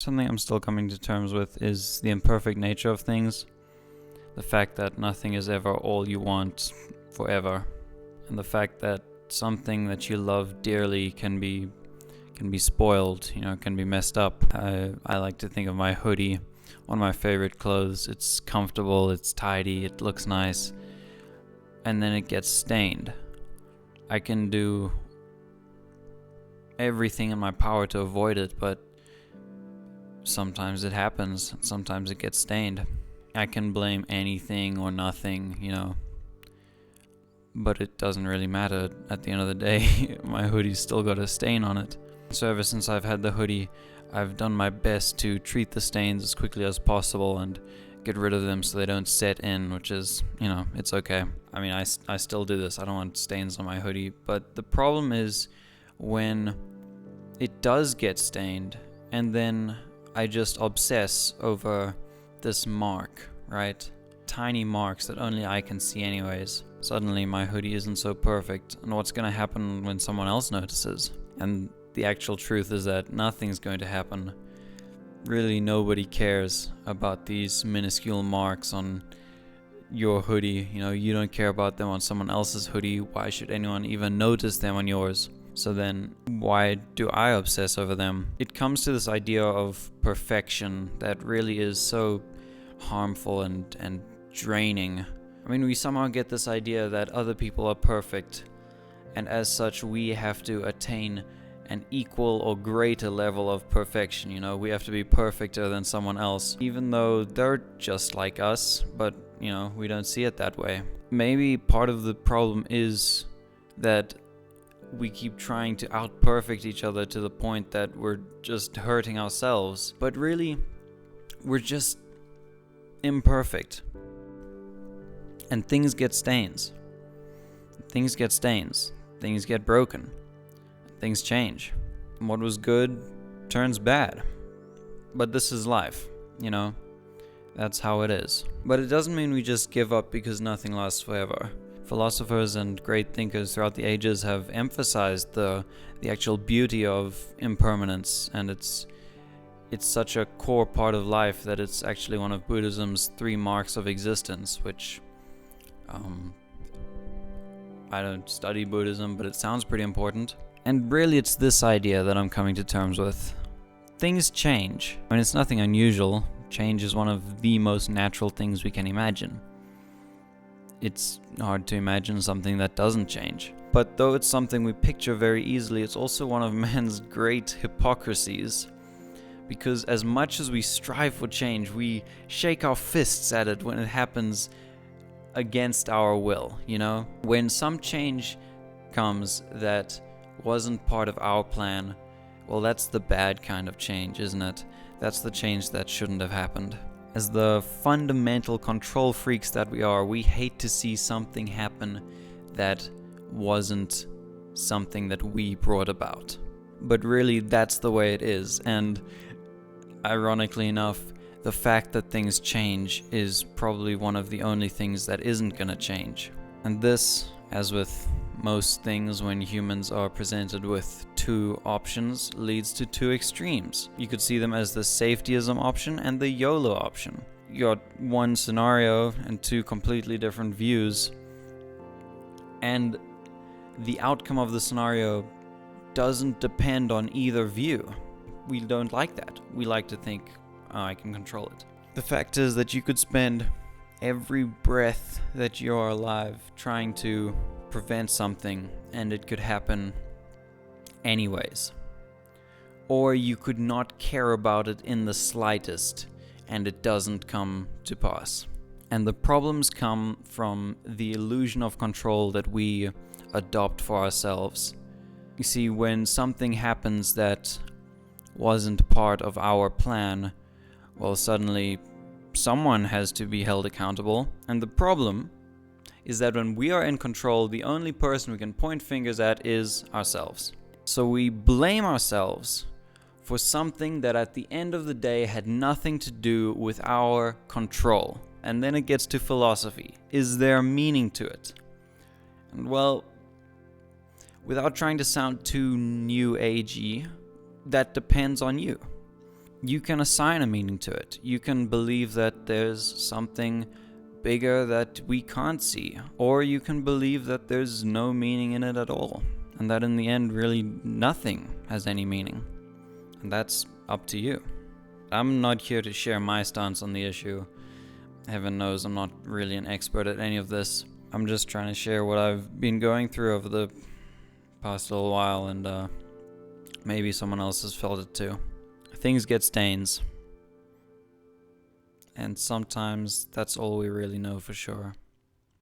Something I'm still coming to terms with is the imperfect nature of things. The fact that nothing is ever all you want forever. And the fact that something that you love dearly can be spoiled, can be messed up. I like to think of my hoodie, one of my favorite clothes. It's comfortable, it's tidy, it looks nice, and then it gets stained. I can do everything in my power to avoid it, but sometimes it happens, sometimes it gets stained. I can blame anything or nothing, but it doesn't really matter. At the end of the day, my hoodie's still got a stain on it. So ever since I've had the hoodie, I've done my best to treat the stains as quickly as possible and get rid of them so they don't set in, which is, it's okay. I mean, I still do this. I don't want stains on my hoodie, but the problem is when it does get stained and then I just obsess over this mark, right? Tiny marks that only I can see anyways. Suddenly my hoodie isn't so perfect, and what's gonna happen when someone else notices? And the actual truth is that nothing's going to happen. Really, nobody cares about these minuscule marks on your hoodie. You don't care about them on someone else's hoodie. Why should anyone even notice them on yours? So then, why do I obsess over them? It comes to this idea of perfection that really is so harmful and draining. I mean, we somehow get this idea that other people are perfect, and as such, we have to attain an equal or greater level of perfection. We have to be perfecter than someone else, even though they're just like us, but, we don't see it that way. Maybe part of the problem is that we keep trying to out-perfect each other to the point that we're just hurting ourselves. But really, we're just imperfect. And things get stains. Things get stains. Things get broken. Things change. What was good turns bad. But this is life, That's how it is. But it doesn't mean we just give up because nothing lasts forever. Philosophers and great thinkers throughout the ages have emphasized the actual beauty of impermanence, and it's such a core part of life that it's actually one of Buddhism's 3 marks of existence, which I don't study Buddhism, but it sounds pretty important. And really it's this idea that I'm coming to terms with. Things change. I mean, it's nothing unusual. Change is one of the most natural things we can imagine. It's hard to imagine something that doesn't change. But though it's something we picture very easily, it's also one of man's great hypocrisies. Because as much as we strive for change, we shake our fists at it when it happens against our will, When some change comes that wasn't part of our plan, well, that's the bad kind of change, isn't it? That's the change that shouldn't have happened. As the fundamental control freaks that we are, we hate to see something happen that wasn't something that we brought about. But really, that's the way it is, and ironically enough, the fact that things change is probably one of the only things that isn't gonna change. And this, as with most things when humans are presented with 2 options, leads to 2 extremes. You could see them as the safetyism option and the YOLO option. You got one scenario and 2 completely different views, and the outcome of the scenario doesn't depend on either view. We don't like that. We like to think, I can control it. The fact is that you could spend every breath that you are alive trying to prevent something, and it could happen anyways. Or you could not care about it in the slightest, and it doesn't come to pass. And the problems come from the illusion of control that we adopt for ourselves. You see, when something happens that wasn't part of our plan, well, suddenly someone has to be held accountable. And the problem is that when we are in control, the only person we can point fingers at is ourselves. So we blame ourselves for something that at the end of the day had nothing to do with our control. And then it gets to philosophy. Is there meaning to it? And well, without trying to sound too new agey, that depends on you. you can assign a meaning to it. You can believe that there's something bigger that we can't see, or you can believe that there's no meaning in it at all, and that in the end really nothing has any meaning, and that's up to you. I'm not here to share my stance on the issue. Heaven knows I'm not really an expert at any of this. I'm just trying to share what I've been going through over the past little while, and maybe someone else has felt it too. Things get stains, and sometimes that's all we really know for sure.